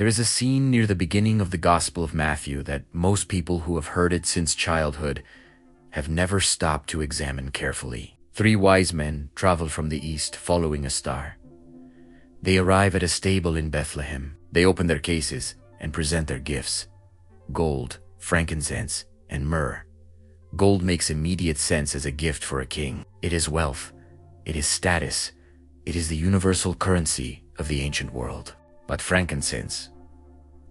There is a scene near the beginning of the Gospel of Matthew that most people who have heard it since childhood have never stopped to examine carefully. 3 wise men travel from the east following a star. They arrive at a stable in Bethlehem. They open their cases and present their gifts: gold, frankincense, and myrrh. Gold makes immediate sense as a gift for a king. It is wealth. It is status. It is the universal currency of the ancient world. But frankincense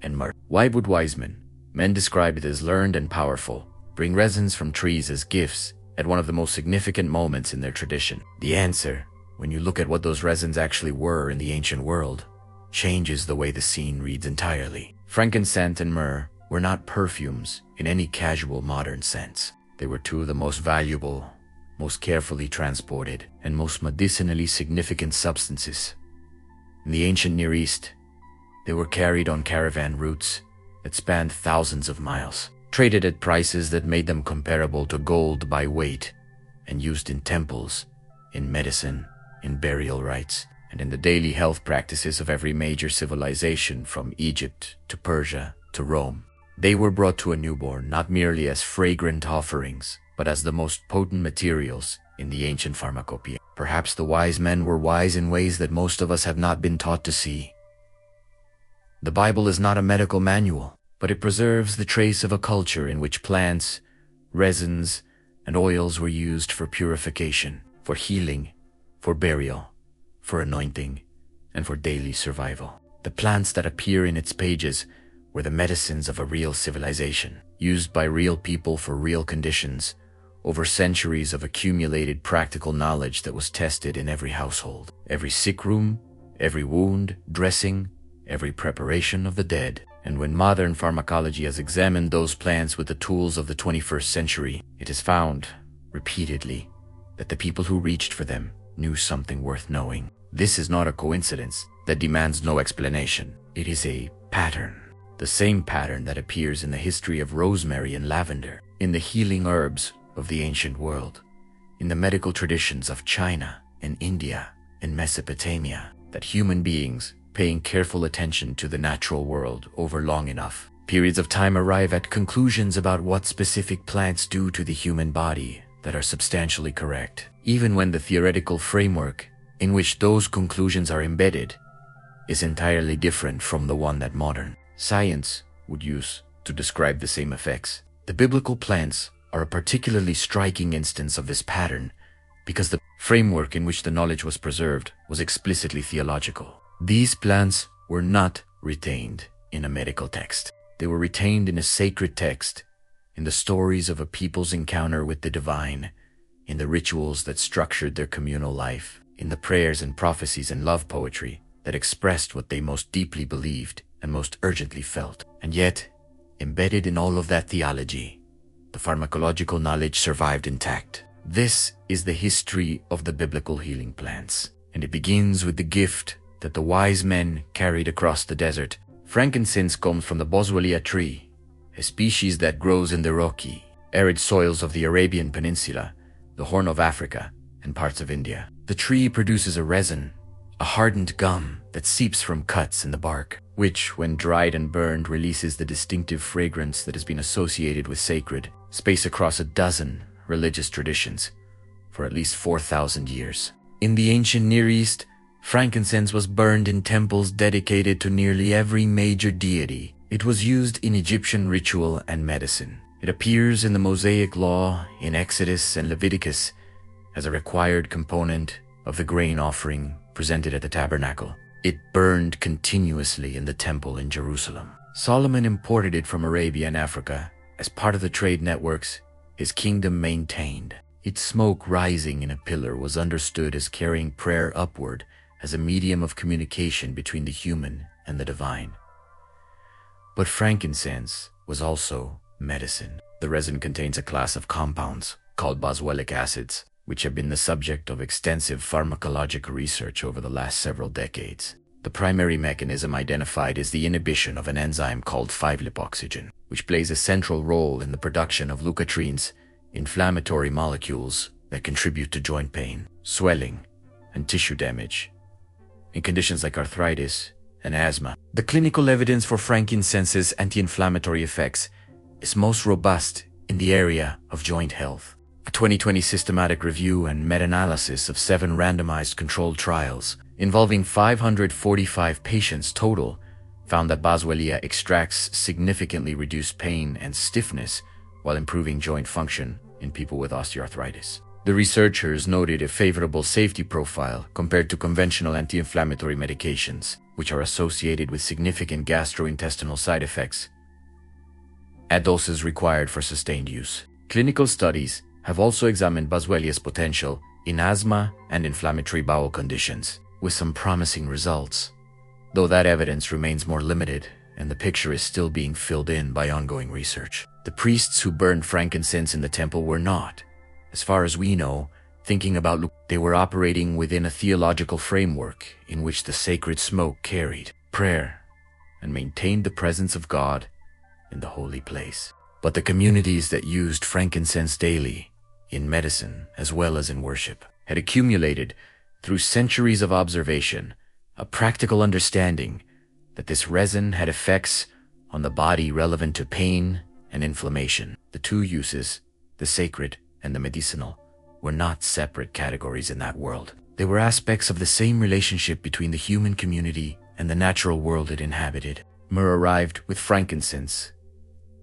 and myrrh. Why would wise men described as learned and powerful, bring resins from trees as gifts at one of the most significant moments in their tradition? The answer, when you look at what those resins actually were in the ancient world, changes the way the scene reads entirely. Frankincense and myrrh were not perfumes in any casual modern sense. They were 2 of the most valuable, most carefully transported, and most medicinally significant substances. In the ancient Near East, they were carried on caravan routes that spanned thousands of miles, traded at prices that made them comparable to gold by weight, and used in temples, in medicine, in burial rites, and in the daily health practices of every major civilization from Egypt to Persia to Rome. They were brought to a newborn not merely as fragrant offerings, but as the most potent materials in the ancient pharmacopoeia. Perhaps the wise men were wise in ways that most of us have not been taught to see. The Bible is not a medical manual, but it preserves the trace of a culture in which plants, resins, and oils were used for purification, for healing, for burial, for anointing, and for daily survival. The plants that appear in its pages were the medicines of a real civilization, used by real people for real conditions, over centuries of accumulated practical knowledge that was tested in every household, every sick room, every wound, dressing, every preparation of the dead. And when modern pharmacology has examined those plants with the tools of the 21st century, it has found, repeatedly, that the people who reached for them knew something worth knowing. This is not a coincidence that demands no explanation. It is a pattern. The same pattern that appears in the history of rosemary and lavender, in the healing herbs of the ancient world, in the medical traditions of China and India and Mesopotamia, that human beings, paying careful attention to the natural world over long enough, periods of time, arrive at conclusions about what specific plants do to the human body that are substantially correct, even when the theoretical framework in which those conclusions are embedded is entirely different from the one that modern science would use to describe the same effects. The biblical plants are a particularly striking instance of this pattern because the framework in which the knowledge was preserved was explicitly theological. These plants were not retained in a medical text. They were retained in a sacred text, in the stories of a people's encounter with the divine, in the rituals that structured their communal life, in the prayers and prophecies and love poetry that expressed what they most deeply believed and most urgently felt. And yet, embedded in all of that theology, the pharmacological knowledge survived intact. This is the history of the biblical healing plants, and it begins with the gift that the wise men carried across the desert. Frankincense comes from the boswellia tree, a species that grows in the rocky, arid soils of the Arabian Peninsula, the Horn of Africa, and parts of India. The tree produces a resin, a hardened gum that seeps from cuts in the bark, which, when dried and burned, releases the distinctive fragrance that has been associated with sacred space across a dozen religious traditions for at least 4,000 years. In the ancient Near East, frankincense was burned in temples dedicated to nearly every major deity. It was used in Egyptian ritual and medicine. It appears in the Mosaic Law, in Exodus and Leviticus, as a required component of the grain offering presented at the tabernacle. It burned continuously in the temple in Jerusalem. Solomon imported it from Arabia and Africa as part of the trade networks his kingdom maintained. Its smoke rising in a pillar was understood as carrying prayer upward as a medium of communication between the human and the divine. But frankincense was also medicine. The resin contains a class of compounds called boswellic acids, which have been the subject of extensive pharmacological research over the last several decades. The primary mechanism identified is the inhibition of an enzyme called 5-lipoxygen, which plays a central role in the production of leukotrienes, inflammatory molecules that contribute to joint pain, swelling, and tissue damage. In conditions like arthritis and asthma. The clinical evidence for frankincense's anti-inflammatory effects is most robust in the area of joint health. A 2020 systematic review and meta-analysis of 7 randomized controlled trials involving 545 patients total found that boswellia extracts significantly reduced pain and stiffness while improving joint function in people with osteoarthritis. The researchers noted a favorable safety profile compared to conventional anti-inflammatory medications, which are associated with significant gastrointestinal side effects at doses required for sustained use. Clinical studies have also examined boswellia's potential in asthma and inflammatory bowel conditions, with some promising results, though that evidence remains more limited and the picture is still being filled in by ongoing research. The priests who burned frankincense in the temple were not, as far as we know, thinking about they were operating within a theological framework in which the sacred smoke carried prayer and maintained the presence of God in the holy place. But the communities that used frankincense daily, in medicine as well as in worship, had accumulated, through centuries of observation, a practical understanding that this resin had effects on the body relevant to pain and inflammation. The two uses, the sacred and the medicinal, were not separate categories in that world. They were aspects of the same relationship between the human community and the natural world it inhabited. Myrrh arrived with frankincense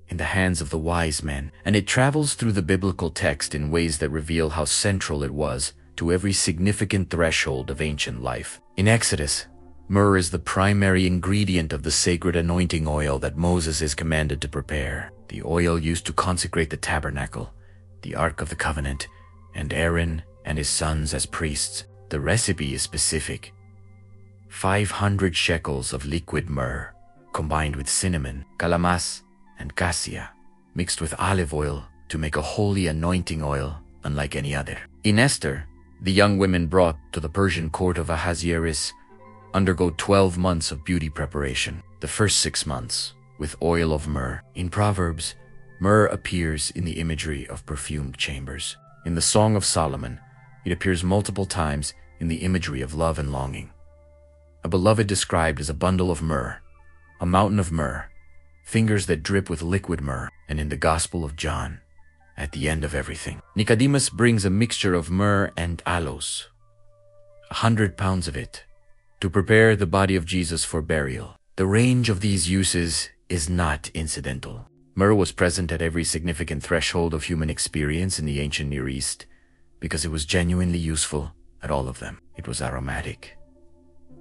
in the hands of the wise men, and it travels through the biblical text in ways that reveal how central it was to every significant threshold of ancient life. In Exodus, myrrh is the primary ingredient of the sacred anointing oil that Moses is commanded to prepare, the oil used to consecrate the tabernacle, the Ark of the Covenant, and Aaron and his sons as priests. The recipe is specific: 500 shekels of liquid myrrh, combined with cinnamon, calamas, and cassia, mixed with olive oil to make a holy anointing oil unlike any other. In Esther, the young women brought to the Persian court of Ahasuerus undergo 12 months of beauty preparation, the first 6 months with oil of myrrh. In Proverbs, myrrh appears in the imagery of perfumed chambers. In the Song of Solomon, it appears multiple times in the imagery of love and longing. A beloved described as a bundle of myrrh, a mountain of myrrh, fingers that drip with liquid myrrh, and in the Gospel of John, at the end of everything, Nicodemus brings a mixture of myrrh and aloes, 100 pounds of it, to prepare the body of Jesus for burial. The range of these uses is not incidental. Myrrh was present at every significant threshold of human experience in the ancient Near East because it was genuinely useful at all of them. It was aromatic,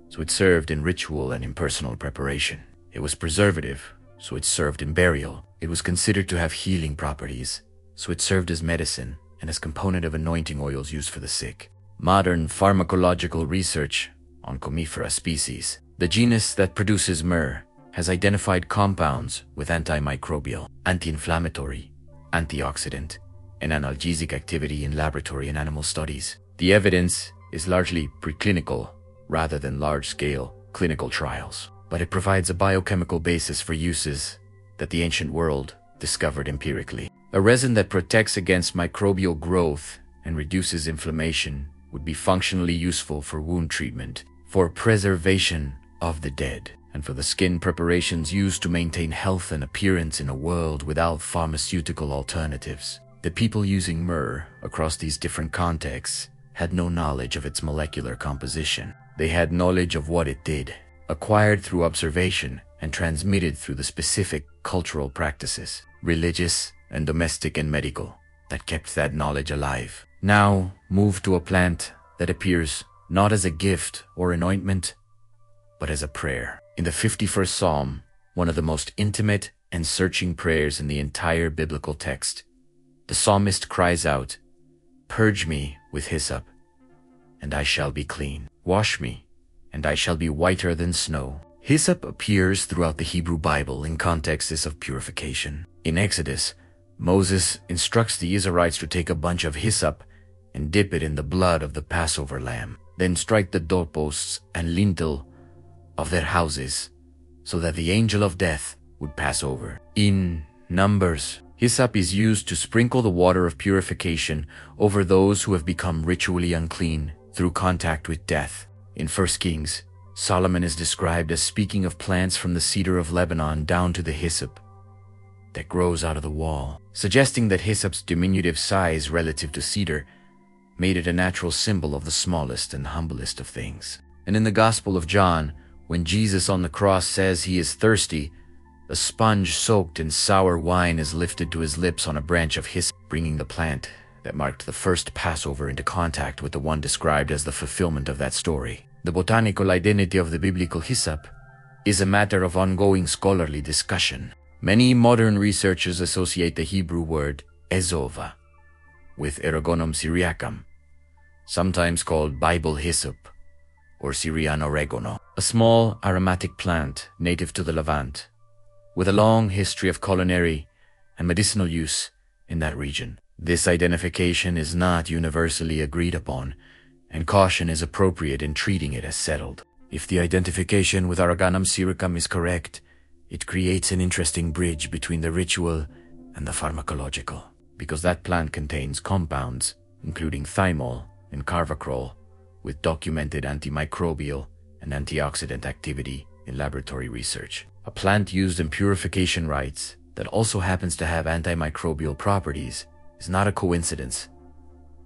so it served in ritual and impersonal preparation. It was preservative, so it served in burial. It was considered to have healing properties, so it served as medicine and as component of anointing oils used for the sick. Modern pharmacological research on Comifera species, the genus that produces myrrh, has identified compounds with antimicrobial, anti-inflammatory, antioxidant, and analgesic activity in laboratory and animal studies. The evidence is largely preclinical rather than large-scale clinical trials, but it provides a biochemical basis for uses that the ancient world discovered empirically. A resin that protects against microbial growth and reduces inflammation would be functionally useful for wound treatment, for preservation of the dead, and for the skin preparations used to maintain health and appearance in a world without pharmaceutical alternatives. The people using myrrh across these different contexts had no knowledge of its molecular composition. They had knowledge of what it did, acquired through observation and transmitted through the specific cultural practices, religious and domestic and medical, that kept that knowledge alive. Now move to a plant that appears not as a gift or an ointment, but as a prayer. In the 51st Psalm, one of the most intimate and searching prayers in the entire biblical text, the psalmist cries out, "Purge me with hyssop, and I shall be clean. Wash me, and I shall be whiter than snow." Hyssop appears throughout the Hebrew Bible in contexts of purification. In Exodus, Moses instructs the Israelites to take a bunch of hyssop and dip it in the blood of the Passover lamb, then strike the doorposts and lintel of their houses, so that the angel of death would pass over. In Numbers, hyssop is used to sprinkle the water of purification over those who have become ritually unclean through contact with death. In 1 Kings, Solomon is described as speaking of plants from the cedar of Lebanon down to the hyssop that grows out of the wall, suggesting that hyssop's diminutive size relative to cedar made it a natural symbol of the smallest and humblest of things. And in the Gospel of John, when Jesus on the cross says he is thirsty, a sponge soaked in sour wine is lifted to his lips on a branch of hyssop, bringing the plant that marked the first Passover into contact with the one described as the fulfillment of that story. The botanical identity of the biblical hyssop is a matter of ongoing scholarly discussion. Many modern researchers associate the Hebrew word ezova with Eriogonum syriacum, sometimes called Bible hyssop or Syrian oregano, a small aromatic plant native to the Levant, with a long history of culinary and medicinal use in that region. This identification is not universally agreed upon, and caution is appropriate in treating it as settled. If the identification with Eriogonum syriacum is correct, it creates an interesting bridge between the ritual and the pharmacological, because that plant contains compounds, including thymol and carvacrol, with documented antimicrobial and antioxidant activity in laboratory research. A plant used in purification rites that also happens to have antimicrobial properties is not a coincidence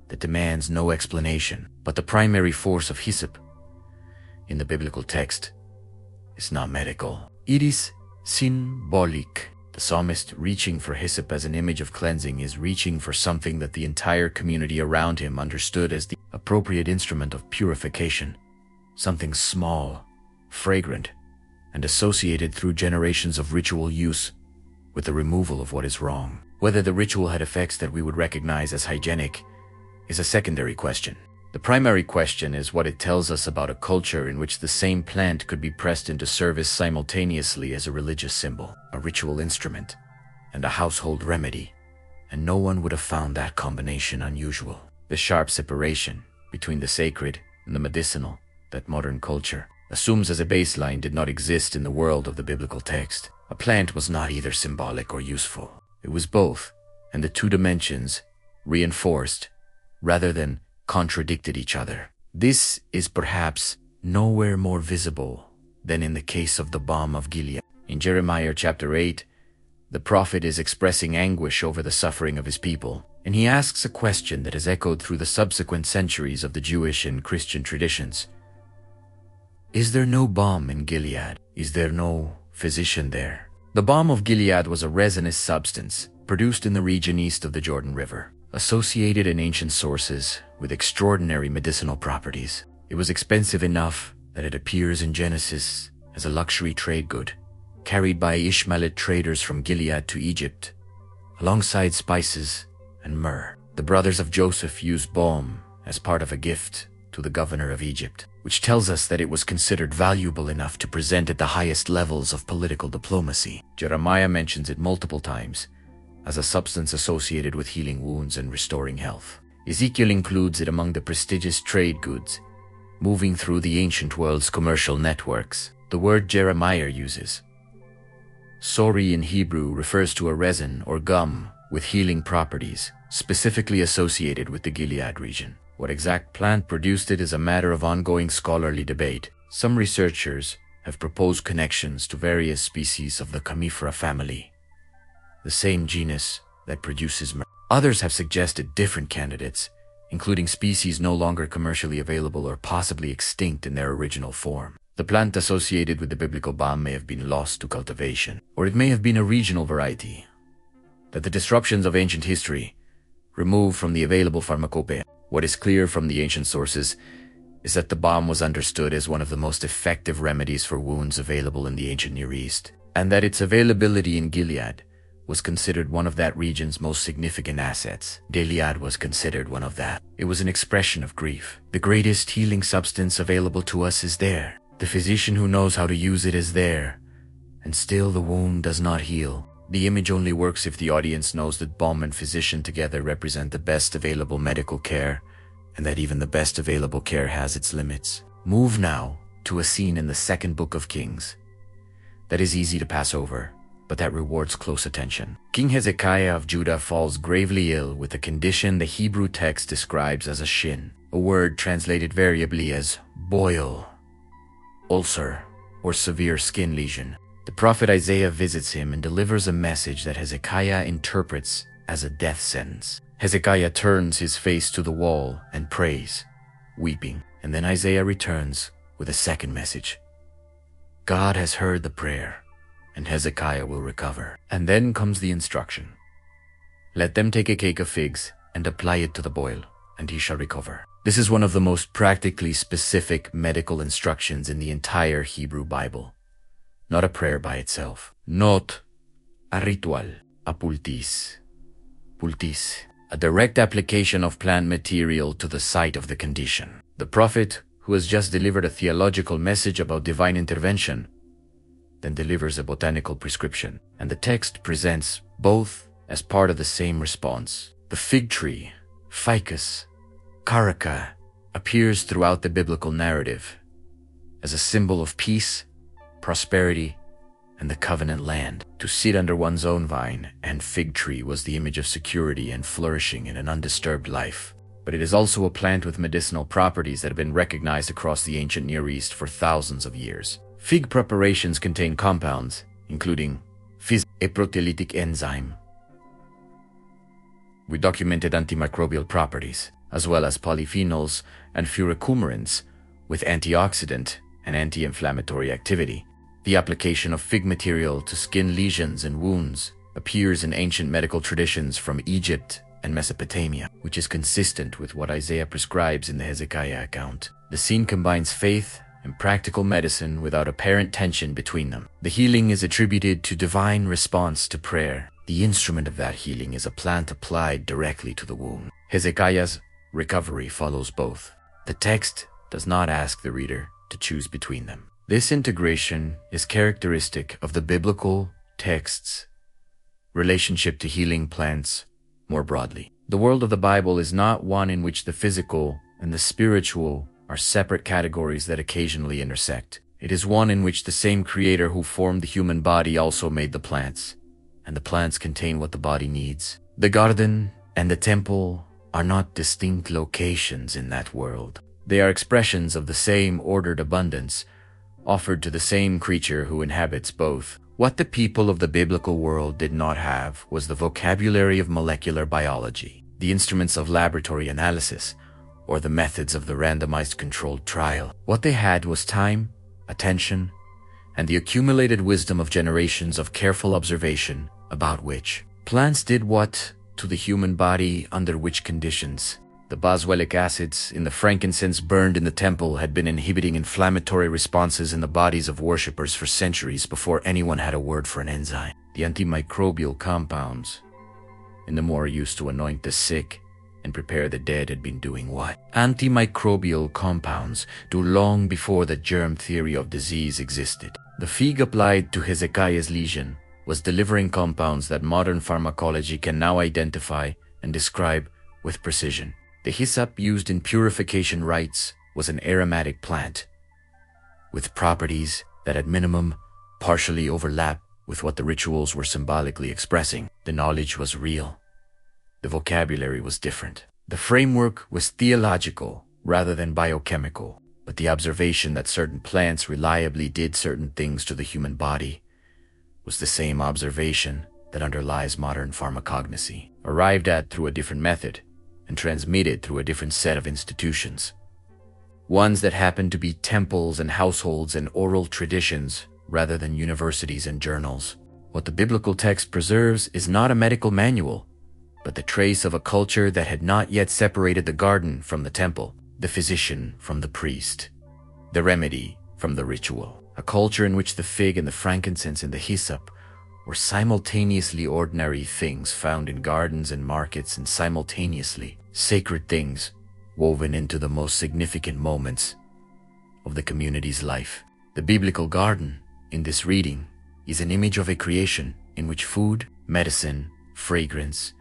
that demands no explanation. But the primary force of hyssop in the biblical text is not medical. It is symbolic. The psalmist, reaching for hyssop as an image of cleansing, is reaching for something that the entire community around him understood as the appropriate instrument of purification, something small, fragrant, and associated through generations of ritual use with the removal of what is wrong. Whether the ritual had effects that we would recognize as hygienic is a secondary question. The primary question is what it tells us about a culture in which the same plant could be pressed into service simultaneously as a religious symbol, a ritual instrument, and a household remedy, and no one would have found that combination unusual. The sharp separation between the sacred and the medicinal that modern culture assumes as a baseline did not exist in the world of the biblical text. A plant was not either symbolic or useful. It was both, and the two dimensions reinforced rather than contradicted each other. This is perhaps nowhere more visible than in the case of the balm of Gilead. In Jeremiah chapter 8, the prophet is expressing anguish over the suffering of his people, and he asks a question that has echoed through the subsequent centuries of the Jewish and Christian traditions. Is there no balm in Gilead? Is there no physician there? The balm of Gilead was a resinous substance produced in the region east of the Jordan River, associated in ancient sources with extraordinary medicinal properties. It was expensive enough that it appears in Genesis as a luxury trade good, carried by Ishmaelite traders from Gilead to Egypt, alongside spices and myrrh. The brothers of Joseph used balm as part of a gift to the governor of Egypt, which tells us that it was considered valuable enough to present at the highest levels of political diplomacy. Jeremiah mentions it multiple times as a substance associated with healing wounds and restoring health. Ezekiel includes it among the prestigious trade goods moving through the ancient world's commercial networks. The word Jeremiah uses, sori in Hebrew, refers to a resin or gum with healing properties, specifically associated with the Gilead region. What exact plant produced it is a matter of ongoing scholarly debate. Some researchers have proposed connections to various species of the Comifera family, the same genus that produces myrrh. Others have suggested different candidates, including species no longer commercially available or possibly extinct in their original form. The plant associated with the biblical balm may have been lost to cultivation, or it may have been a regional variety that the disruptions of ancient history removed from the available pharmacopoeia. What is clear from the ancient sources is that the balm was understood as one of the most effective remedies for wounds available in the ancient Near East, and that its availability in Gilead was considered one of that region's most significant assets. Gilead was considered one of that. It was an expression of grief. The greatest healing substance available to us is there. The physician who knows how to use it is there, and still the wound does not heal. The image only works if the audience knows that balm and physician together represent the best available medical care, and that even the best available care has its limits. Move now to a scene in the second book of Kings that is easy to pass over, but that rewards close attention. King Hezekiah of Judah falls gravely ill with a condition the Hebrew text describes as a shin, a word translated variably as boil ulcer, or severe skin lesion. The prophet Isaiah visits him and delivers a message that Hezekiah interprets as a death sentence. Hezekiah turns his face to the wall and prays, weeping, and then Isaiah returns with a second message. God has heard the prayer, and Hezekiah will recover. And then comes the instruction. Let them take a cake of figs and apply it to the boil, and he shall recover. This is one of the most practically specific medical instructions in the entire Hebrew Bible. Not a prayer by itself. Not a ritual, a pultis. Pultis, a direct application of plant material to the site of the condition. The prophet, who has just delivered a theological message about divine intervention, then delivers a botanical prescription, and the text presents both as part of the same response. The fig tree, ficus, caraca, appears throughout the biblical narrative as a symbol of peace, prosperity, and the covenant land. To sit under one's own vine and fig tree was the image of security and flourishing in an undisturbed life. But it is also a plant with medicinal properties that have been recognized across the ancient Near East for thousands of years. Fig preparations contain compounds, including a proteolytic enzyme with documented antimicrobial properties, as well as polyphenols and furicoumarins with antioxidant and anti-inflammatory activity. The application of fig material to skin lesions and wounds appears in ancient medical traditions from Egypt and Mesopotamia, which is consistent with what Isaiah prescribes in the Hezekiah account. The scene combines faith and practical medicine without apparent tension between them. The healing is attributed to divine response to prayer. The instrument of that healing is a plant applied directly to the wound. Hezekiah's recovery follows both. The text does not ask the reader to choose between them. This integration is characteristic of the biblical text's relationship to healing plants more broadly. The world of the Bible is not one in which the physical and the spiritual are separate categories that occasionally intersect. It is one in which the same creator who formed the human body also made the plants, and the plants contain what the body needs. The garden and the temple are not distinct locations in that world. They are expressions of the same ordered abundance offered to the same creature who inhabits both. What the people of the biblical world did not have was the vocabulary of molecular biology, the instruments of laboratory analysis, or the methods of the randomized controlled trial. What they had was time, attention, and the accumulated wisdom of generations of careful observation about which plants did what to the human body under which conditions. The boswellic acids in the frankincense burned in the temple had been inhibiting inflammatory responses in the bodies of worshippers for centuries before anyone had a word for an enzyme. The antimicrobial compounds in the morgue used to anoint the sick and prepare the dead had been doing what? Antimicrobial compounds do long before the germ theory of disease existed. The fig applied to Hezekiah's lesion was delivering compounds that modern pharmacology can now identify and describe with precision. The hyssop used in purification rites was an aromatic plant with properties that at minimum partially overlap with what the rituals were symbolically expressing. The knowledge was real. The vocabulary was different. The framework was theological rather than biochemical, but the observation that certain plants reliably did certain things to the human body was the same observation that underlies modern pharmacognosy, arrived at through a different method and transmitted through a different set of institutions. Ones that happen to be temples and households and oral traditions rather than universities and journals. What the biblical text preserves is not a medical manual, but the trace of a culture that had not yet separated the garden from the temple, the physician from the priest, the remedy from the ritual. A culture in which the fig and the frankincense and the hyssop were simultaneously ordinary things found in gardens and markets and simultaneously sacred things woven into the most significant moments of the community's life. The biblical garden in this reading is an image of a creation in which food, medicine, fragrance,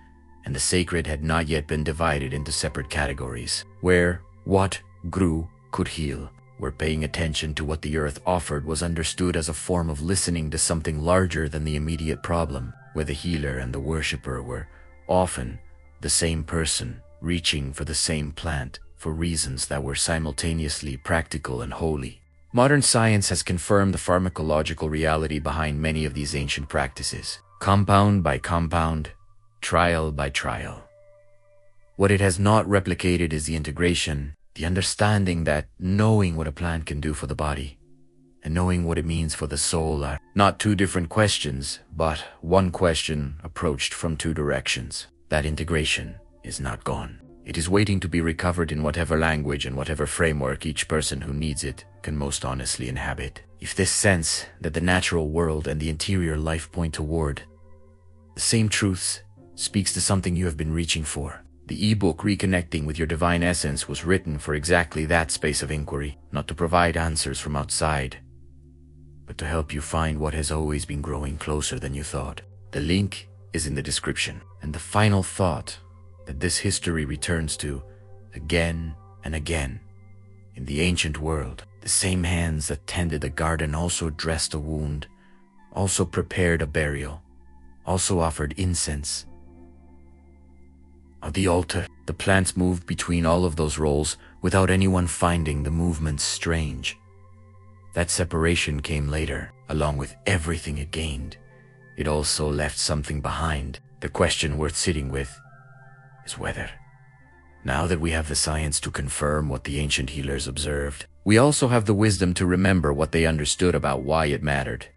and the sacred had not yet been divided into separate categories, where what grew could heal, where paying attention to what the earth offered was understood as a form of listening to something larger than the immediate problem, where the healer and the worshipper were often the same person reaching for the same plant for reasons that were simultaneously practical and holy. Modern science has confirmed the pharmacological reality behind many of these ancient practices, compound by compound, trial by trial. What it has not replicated is the integration, the understanding that knowing what a plant can do for the body and knowing what it means for the soul are not two different questions, but one question approached from two directions. That integration is not gone. It is waiting to be recovered in whatever language and whatever framework each person who needs it can most honestly inhabit. If this sense that the natural world and the interior life point toward the same truths speaks to something you have been reaching for, the ebook Reconnecting with Your Divine Essence was written for exactly that space of inquiry, not to provide answers from outside, but to help you find what has always been growing closer than you thought. The link is in the description. And the final thought that this history returns to again and again. In the ancient world, the same hands that tended the garden also dressed a wound, also prepared a burial, also offered incense. On the altar, the plants moved between all of those roles without anyone finding the movements strange. That separation came later, along with everything it gained. It also left something behind. The question worth sitting with is whether, now that we have the science to confirm what the ancient healers observed, we also have the wisdom to remember what they understood about why it mattered.